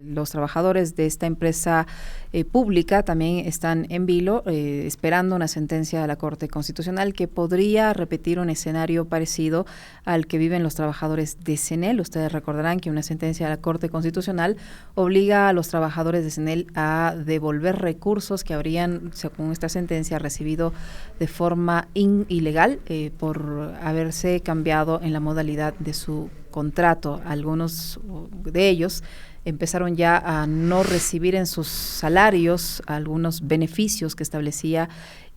los trabajadores de esta empresa pública también están en vilo, esperando una sentencia de la Corte Constitucional que podría repetir un escenario parecido al que viven los trabajadores de CNEL. Ustedes recordarán que una sentencia de la Corte Constitucional obliga a los trabajadores de CNEL a devolver recursos que habrían, según esta sentencia, recibido de forma ilegal por haberse cambiado en la modalidad de su contrato. Algunos de ellos empezaron ya a no recibir en sus salarios algunos beneficios que establecía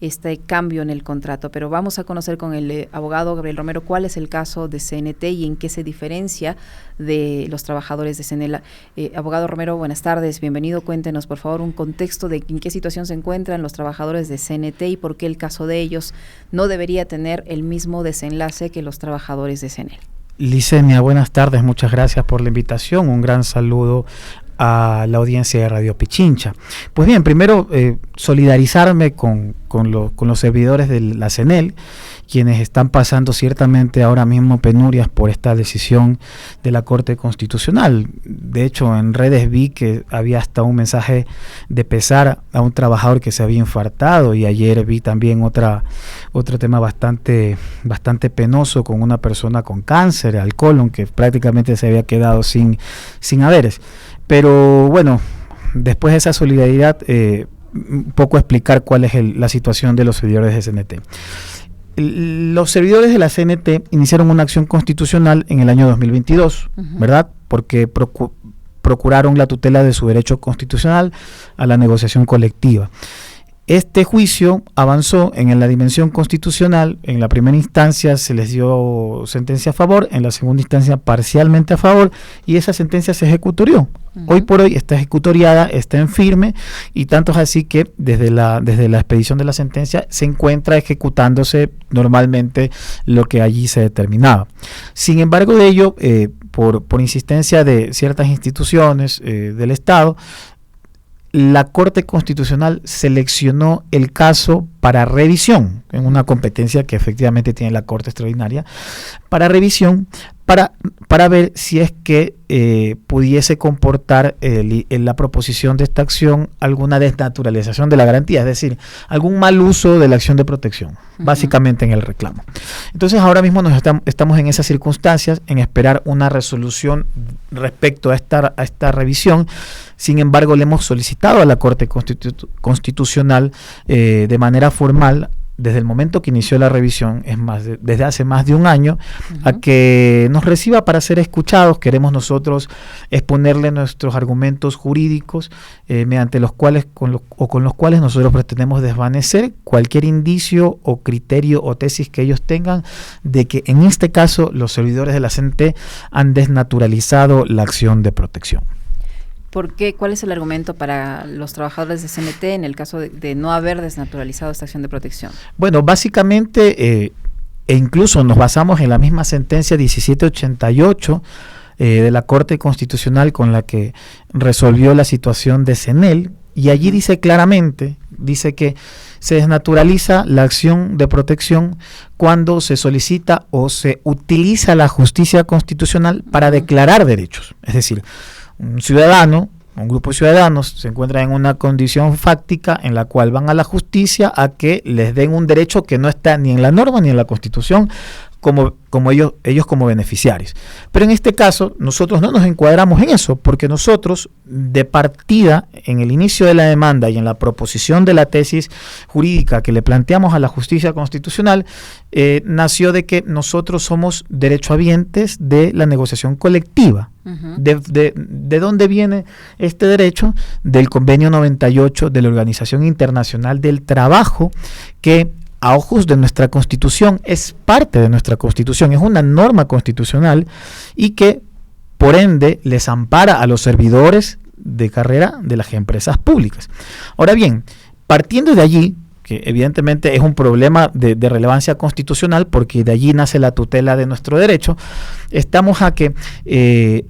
este cambio en el contrato. Pero vamos a conocer con el abogado Gabriel Romero cuál es el caso de CNT y en qué se diferencia de los trabajadores de CNEL. Abogado Romero, buenas tardes, bienvenido. Cuéntenos, por favor, un contexto de en qué situación se encuentran los trabajadores de CNT y por qué el caso de ellos no debería tener el mismo desenlace que los trabajadores de CNEL. Licenia, buenas tardes, muchas gracias por la invitación, un gran saludo a la audiencia de Radio Pichincha. Pues bien, primero solidarizarme con los servidores de la CNEL, quienes están pasando ciertamente ahora mismo penurias por esta decisión de la Corte Constitucional. De hecho, en redes vi que había hasta un mensaje de pesar a un trabajador que se había infartado, y ayer vi también otro tema bastante penoso con una persona con cáncer al colon que prácticamente se había quedado sin haberes. Pero bueno, después de esa solidaridad, un poco explicar cuál es la situación de los servidores de CNT. Los servidores de la CNT iniciaron una acción constitucional en el año 2022, ¿verdad? Porque procuraron la tutela de su derecho constitucional a la negociación colectiva. Este juicio avanzó en la dimensión constitucional. En la primera instancia se les dio sentencia a favor, en la segunda instancia parcialmente a favor, y esa sentencia se ejecutorió. Hoy por hoy está ejecutoriada, está en firme, y tanto es así que desde la expedición de la sentencia se encuentra ejecutándose normalmente lo que allí se determinaba. Sin embargo de ello, por insistencia de ciertas instituciones del Estado, la Corte Constitucional seleccionó el caso para revisión, en una competencia que efectivamente tiene la Corte Extraordinaria, para revisión, para ver si es que pudiese comportar la proposición de esta acción alguna desnaturalización de la garantía, es decir, algún mal uso de la acción de protección, básicamente en el reclamo. Entonces ahora mismo estamos en esas circunstancias, en esperar una resolución respecto a esta revisión. Sin embargo, le hemos solicitado a la Corte Constitucional de manera formal, desde el momento que inició la revisión, desde hace más de un año, a que nos reciba para ser escuchados. Queremos nosotros exponerle nuestros argumentos jurídicos mediante los cuales con los cuales nosotros pretendemos desvanecer cualquier indicio o criterio o tesis que ellos tengan de que en este caso los servidores de la CNT han desnaturalizado la acción de protección. ¿Por qué? ¿Cuál es el argumento para los trabajadores de CNT en el caso de no haber desnaturalizado esta acción de protección? Bueno, básicamente, e incluso nos basamos en la misma sentencia 1788 de la Corte Constitucional con la que resolvió la situación de CNEL, y allí dice claramente, dice que se desnaturaliza la acción de protección cuando se solicita o se utiliza la justicia constitucional para declarar derechos. Es decir, un grupo de ciudadanos se encuentra en una condición fáctica en la cual van a la justicia a que les den un derecho que no está ni en la norma ni en la Constitución como ellos como beneficiarios. Pero en este caso nosotros no nos encuadramos en eso, porque nosotros de partida en el inicio de la demanda y en la proposición de la tesis jurídica que le planteamos a la justicia constitucional, nació de que nosotros somos derechohabientes de la negociación colectiva. ¿De dónde viene este derecho? Del convenio 98 de la Organización Internacional del Trabajo, que a ojos de nuestra Constitución es parte de nuestra Constitución, es una norma constitucional, y que por ende les ampara a los servidores de carrera de las empresas públicas. Ahora bien, partiendo de allí, que evidentemente es un problema de relevancia constitucional, porque de allí nace la tutela de nuestro derecho, estamos a que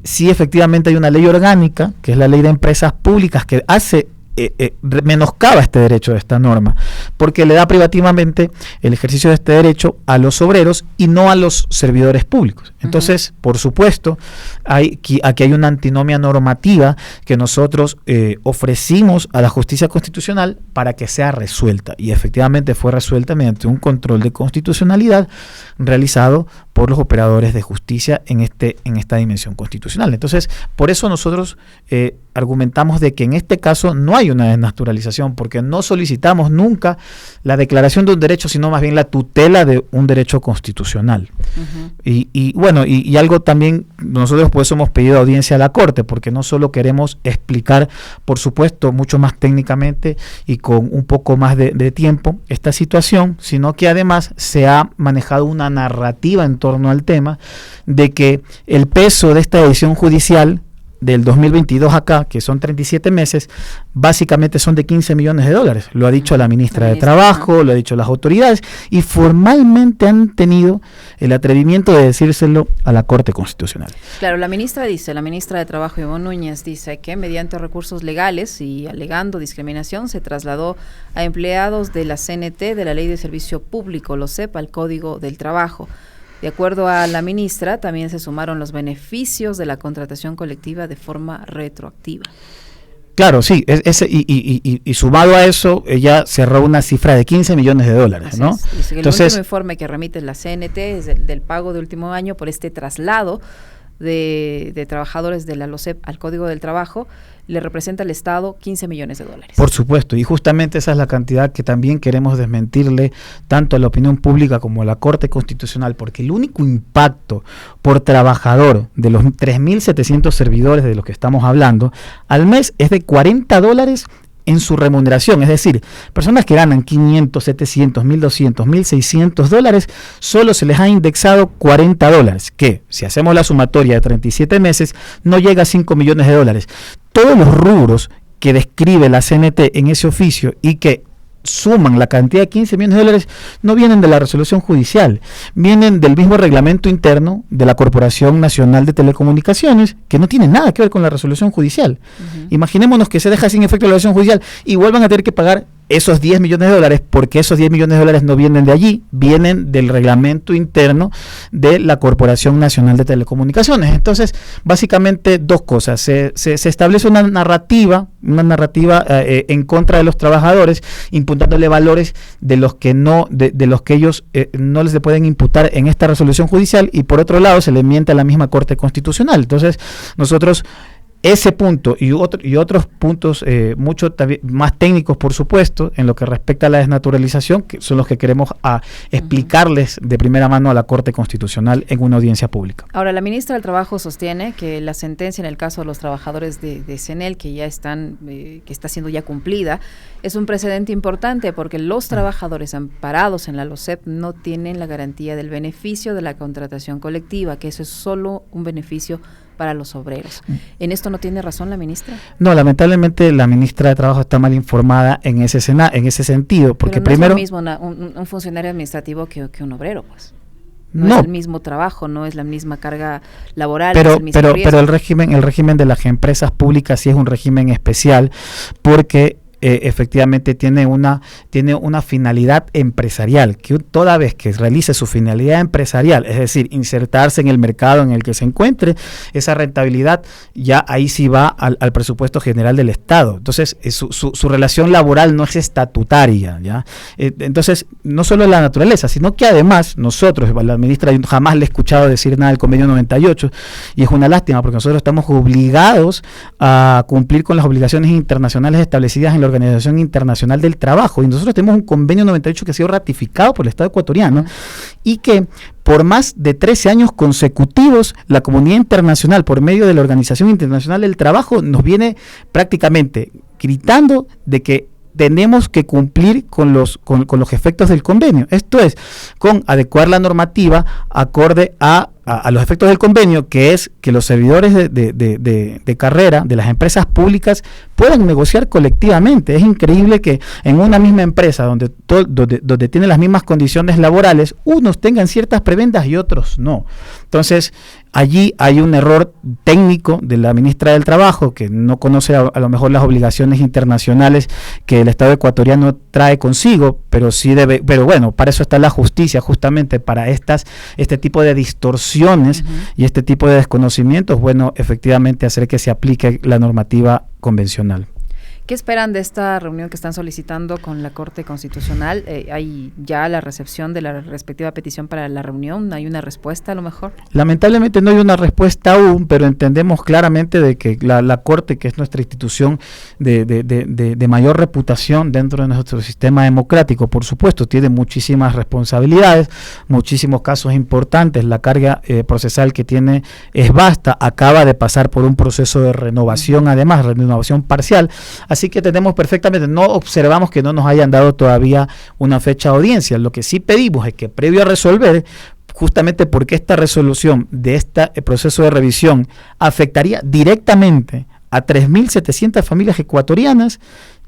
sí, efectivamente hay una ley orgánica, que es la Ley de Empresas Públicas, que hace menoscaba este derecho de esta norma, porque le da privativamente el ejercicio de este derecho a los obreros y no a los servidores públicos. Entonces, por supuesto, aquí hay una antinomia normativa que nosotros ofrecimos a la justicia constitucional para que sea resuelta, y efectivamente fue resuelta mediante un control de constitucionalidad realizado por los operadores de justicia en esta dimensión constitucional. Entonces, por eso nosotros argumentamos de que en este caso no hay una desnaturalización, porque no solicitamos nunca la declaración de un derecho, sino más bien la tutela de un derecho constitucional. Y algo también, nosotros por eso hemos pedido audiencia a la Corte, porque no solo queremos explicar, por supuesto, mucho más técnicamente y con un poco más de tiempo esta situación, sino que además se ha manejado una narrativa en torno al tema de que el peso de esta decisión judicial del 2022 acá, que son 37 meses, básicamente son de 15 millones de dólares. Lo ha dicho la ministra de Trabajo, lo ha dicho las autoridades, y formalmente han tenido el atrevimiento de decírselo a la Corte Constitucional. Claro, la ministra de Trabajo, Ivonne Núñez, dice que mediante recursos legales y alegando discriminación se trasladó a empleados de la CNT, de la Ley de Servicio Público, LOSEP, al Código del Trabajo. De acuerdo a la ministra, también se sumaron los beneficios de la contratación colectiva de forma retroactiva. Claro, sí, y sumado a eso, ella cerró una cifra de 15 millones de dólares, ¿no? Dice que el último informe que remite la CNT es del pago de último año por este traslado de trabajadores de la LOSEP al Código del Trabajo, le representa al Estado 15 millones de dólares. Por supuesto, y justamente esa es la cantidad que también queremos desmentirle tanto a la opinión pública como a la Corte Constitucional, porque el único impacto por trabajador de los 3.700 servidores de los que estamos hablando al mes es de $40 en su remuneración, es decir, personas que ganan 500, 700, 1.200, 1.600 dólares, solo se les ha indexado $40, que si hacemos la sumatoria de 37 meses, no llega a 5 millones de dólares. Todos los rubros que describe la CNT en ese oficio y que suman la cantidad de 15 millones de dólares no vienen de la resolución judicial, vienen del mismo reglamento interno de la Corporación Nacional de Telecomunicaciones, que no tiene nada que ver con la resolución judicial. Imaginémonos que se deja sin efecto la resolución judicial y vuelvan a tener que pagar esos 10 millones de dólares, porque esos 10 millones de dólares no vienen de allí, vienen del reglamento interno de la Corporación Nacional de Telecomunicaciones. Entonces, básicamente dos cosas. Se establece una narrativa en contra de los trabajadores, imputándole valores de los que ellos no les pueden imputar en esta resolución judicial, y por otro lado se le miente a la misma Corte Constitucional. Entonces, nosotros ese punto y otros puntos mucho más técnicos, por supuesto, en lo que respecta a la desnaturalización, que son los que queremos explicarles de primera mano a la Corte Constitucional en una audiencia pública. Ahora, la ministra del Trabajo sostiene que la sentencia en el caso de los trabajadores de CNEL, que ya que está siendo ya cumplida, es un precedente importante porque los trabajadores amparados en la LOSEP no tienen la garantía del beneficio de la contratación colectiva, que eso es solo un beneficio para los obreros. ¿En esto no tiene razón la ministra? No, lamentablemente la ministra de Trabajo está mal informada en ese sentido, porque pero no primero es lo mismo un funcionario administrativo que un obrero, pues. No es el mismo trabajo, no es la misma carga laboral, pero el régimen de las empresas públicas sí es un régimen especial, porque efectivamente tiene una finalidad empresarial, que toda vez que realice su finalidad empresarial, es decir, insertarse en el mercado en el que se encuentre, esa rentabilidad ya ahí sí va al presupuesto general del Estado. Entonces, su relación laboral no es estatutaria, ¿ya? Entonces, no solo la naturaleza, sino que además nosotros, la ministra, yo jamás le he escuchado decir nada del convenio 98, y es una lástima porque nosotros estamos obligados a cumplir con las obligaciones internacionales establecidas en la Organización Internacional del Trabajo, y nosotros tenemos un convenio 98 que ha sido ratificado por el Estado ecuatoriano y que por más de 13 años consecutivos la comunidad internacional, por medio de la Organización Internacional del Trabajo, nos viene prácticamente gritando de que tenemos que cumplir con los efectos del convenio. Esto es, con adecuar la normativa acorde a a los efectos del convenio, que es que los servidores de carrera de las empresas públicas puedan negociar colectivamente. Es increíble que en una misma empresa donde tienen las mismas condiciones laborales, unos tengan ciertas prebendas y otros no. Entonces, allí hay un error técnico de la ministra del Trabajo, que no conoce a lo mejor las obligaciones internacionales que el Estado ecuatoriano trae consigo, pero sí debe, pero bueno, para eso está la justicia, justamente para este tipo de distorsiones y este tipo de desconocimientos, bueno, efectivamente hacer que se aplique la normativa convencional. ¿Qué esperan de esta reunión que están solicitando con la Corte Constitucional? ¿Hay ya la recepción de la respectiva petición para la reunión? ¿Hay una respuesta a lo mejor? Lamentablemente no hay una respuesta aún, pero entendemos claramente de que la Corte, que es nuestra institución de mayor reputación dentro de nuestro sistema democrático, por supuesto, tiene muchísimas responsabilidades, muchísimos casos importantes, la carga procesal que tiene es vasta, acaba de pasar por un proceso de renovación, además, renovación parcial. Así que tenemos perfectamente, no observamos que no nos hayan dado todavía una fecha de audiencia. Lo que sí pedimos es que previo a resolver, justamente porque esta resolución de este proceso de revisión afectaría directamente a 3.700 familias ecuatorianas,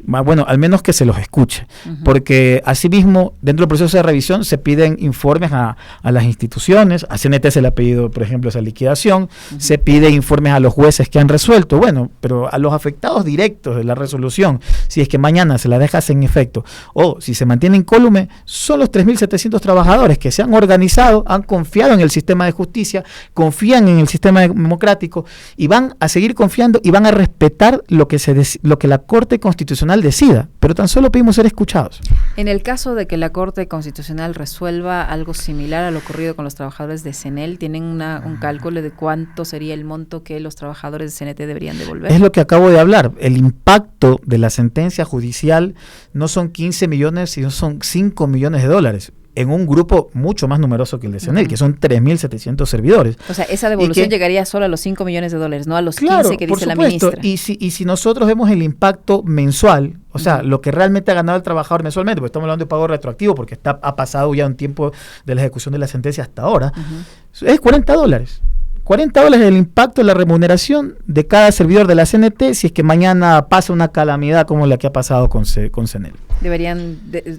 bueno, al menos que se los escuche, porque asimismo dentro del proceso de revisión se piden informes a las instituciones, a CNT se le ha pedido, por ejemplo, esa liquidación, se pide informes a los jueces que han resuelto, bueno, pero a los afectados directos de la resolución, si es que mañana se la deja sin efecto, o si se mantiene incólume, son los 3.700 trabajadores que se han organizado, han confiado en el sistema de justicia, confían en el sistema democrático y van a seguir confiando y van a respetar lo que la Corte Constitucional decida, pero tan solo pedimos ser escuchados. En el caso de que la Corte Constitucional resuelva algo similar a lo ocurrido con los trabajadores de CENEL, ¿tienen un cálculo de cuánto sería el monto que los trabajadores de CNT deberían devolver? Es lo que acabo de hablar. El impacto de la sentencia judicial no son 15 millones, sino son 5 millones de dólares. En un grupo mucho más numeroso que el de CENEL, que son 3.700 servidores. O sea, esa devolución llegaría solo a los 5 millones de dólares, no a los 15 que dice la ministra. Y si nosotros vemos el impacto mensual, o sea, lo que realmente ha ganado el trabajador mensualmente, porque estamos hablando de pago retroactivo, porque ha pasado ya un tiempo de la ejecución de la sentencia hasta ahora, es $40. $40 el impacto de la remuneración de cada servidor de la CNT si es que mañana pasa una calamidad como la que ha pasado con CENEL.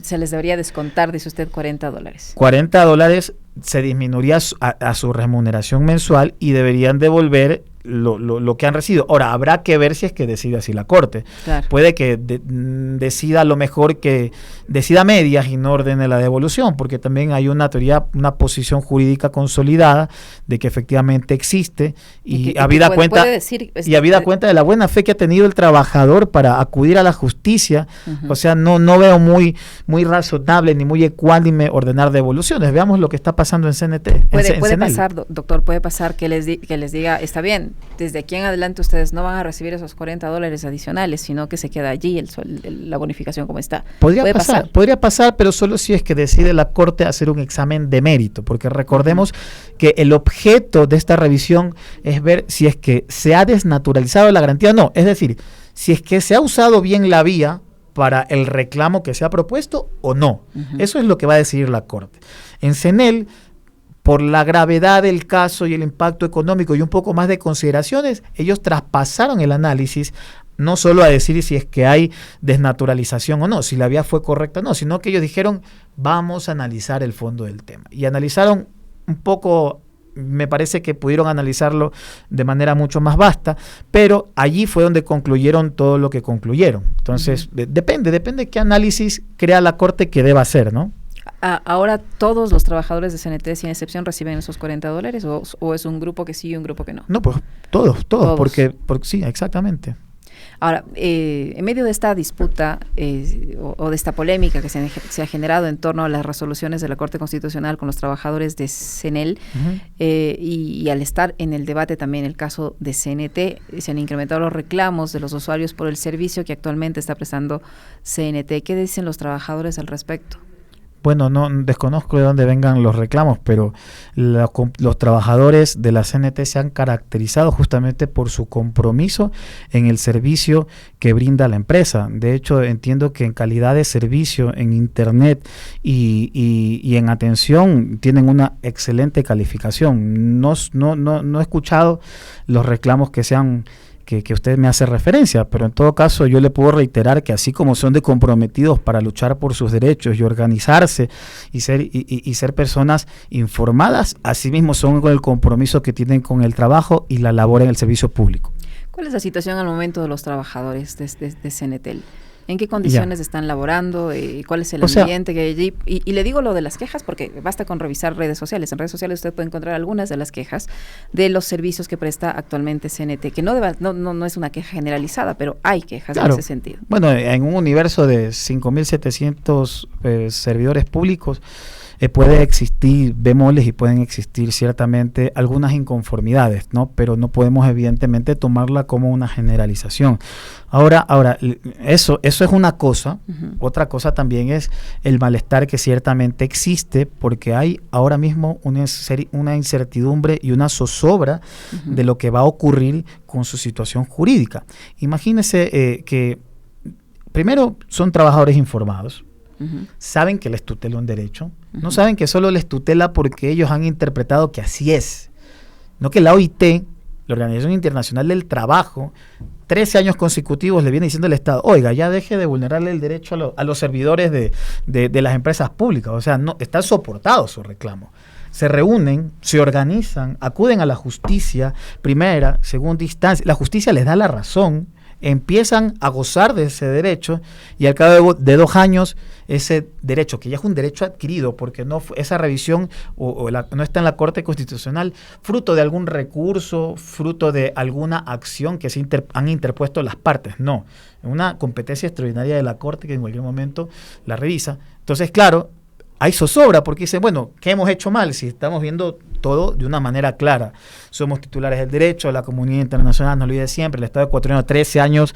Se les debería descontar, dice usted, $40. $40 se disminuiría a su remuneración mensual y deberían devolver lo que han recibido. Ahora, habrá que ver si es que decide así la Corte. Claro. Puede que decida a lo mejor que decida medias y no ordene la devolución, porque también hay una teoría, una posición jurídica consolidada de que efectivamente existe y habida cuenta de la buena fe que ha tenido el trabajador para acudir a la justicia. O sea, no veo muy razonable ni muy ecuánime ordenar devoluciones. Veamos lo que está pasando en CNT. Puede pasar, doctor, puede pasar que les diga, está bien, desde aquí en adelante ustedes no van a recibir esos $40 adicionales, sino que se queda allí la bonificación como está. Podría pasar, pero solo si es que decide la Corte hacer un examen de mérito, porque recordemos que el objeto de esta revisión es ver si es que se ha desnaturalizado la garantía o no, es decir, si es que se ha usado bien la vía para el reclamo que se ha propuesto o no. Eso es lo que va a decidir la Corte. En CENEL, por la gravedad del caso y el impacto económico y un poco más de consideraciones, ellos traspasaron el análisis no solo a decir si es que hay desnaturalización o no, si la vía fue correcta o no, sino que ellos dijeron, vamos a analizar el fondo del tema. Y analizaron un poco, me parece que pudieron analizarlo de manera mucho más vasta, pero allí fue donde concluyeron todo lo que concluyeron. Entonces, depende qué análisis crea la Corte que deba hacer, ¿no? Ahora todos los trabajadores de CNT sin excepción reciben esos $40 o es un grupo que sí y un grupo que no. No, pues todos. Porque sí, exactamente. Ahora, en medio de esta disputa o de esta polémica que se ha generado en torno a las resoluciones de la Corte Constitucional con los trabajadores de CENEL y al estar en el debate también el caso de CNT, se han incrementado los reclamos de los usuarios por el servicio que actualmente está prestando CNT. ¿Qué dicen los trabajadores al respecto? Bueno, no desconozco de dónde vengan los reclamos, pero los trabajadores de la CNT se han caracterizado justamente por su compromiso en el servicio que brinda la empresa. De hecho, entiendo que en calidad de servicio, en internet y en atención tienen una excelente calificación. No he escuchado los reclamos que usted me hace referencia, pero en todo caso yo le puedo reiterar que así como son de comprometidos para luchar por sus derechos y organizarse y ser personas informadas, asimismo son con el compromiso que tienen con el trabajo y la labor en el servicio público. ¿Cuál es la situación al momento de los trabajadores de CNTEL? ¿En qué condiciones están laborando? ¿Cuál es el ambiente que hay allí? Y le digo lo de las quejas porque basta con revisar redes sociales. En redes sociales usted puede encontrar algunas de las quejas de los servicios que presta actualmente CNT, que no es una queja generalizada, pero hay quejas en ese sentido. Bueno, en un universo de 5.700 servidores públicos, puede existir bemoles y pueden existir ciertamente algunas inconformidades, ¿no? Pero no podemos evidentemente tomarla como una generalización. Ahora, eso es una cosa. Uh-huh. Otra cosa también es el malestar que ciertamente existe porque hay ahora mismo una incertidumbre y una zozobra uh-huh. de lo que va a ocurrir con su situación jurídica. Imagínese que primero son trabajadores informados. Uh-huh. Saben que les tutela un derecho, uh-huh. no saben que solo les tutela porque ellos han interpretado que así es, no que la OIT, la Organización Internacional del Trabajo, 13 años consecutivos le viene diciendo al Estado, oiga, ya deje de vulnerarle el derecho a los servidores de las empresas públicas, o sea, no está soportado su reclamo. Se reúnen, se organizan, acuden a la justicia, primera, segunda instancia, la justicia les da la razón, empiezan a gozar de ese derecho y al cabo de 2 años ese derecho, que ya es un derecho adquirido porque esa revisión no está en la Corte Constitucional, fruto de algún recurso, fruto de alguna acción que han interpuesto las partes, no, una competencia extraordinaria de la Corte que en cualquier momento la revisa. Entonces, claro, hay zozobra porque dicen, bueno, ¿qué hemos hecho mal? Si estamos viendo todo de una manera clara. Somos titulares del derecho, la comunidad internacional nos lo dice siempre, el Estado ecuatoriano 13 años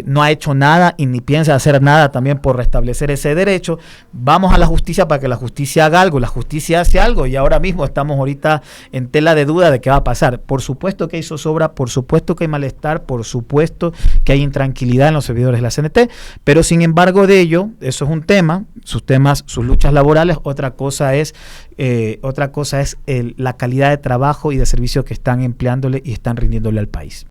no ha hecho nada y ni piensa hacer nada también por restablecer ese derecho. Vamos a la justicia para que la justicia haga algo, la justicia hace algo y ahora mismo estamos ahorita en tela de duda de qué va a pasar. Por supuesto que hay zozobra, por supuesto que hay malestar, por supuesto que hay intranquilidad en los servidores de la CNT, pero sin embargo de ello, eso es un tema, sus luchas laborales, otra cosa es la calidad de trabajo y de servicio que están empleándole y están rindiéndole al país.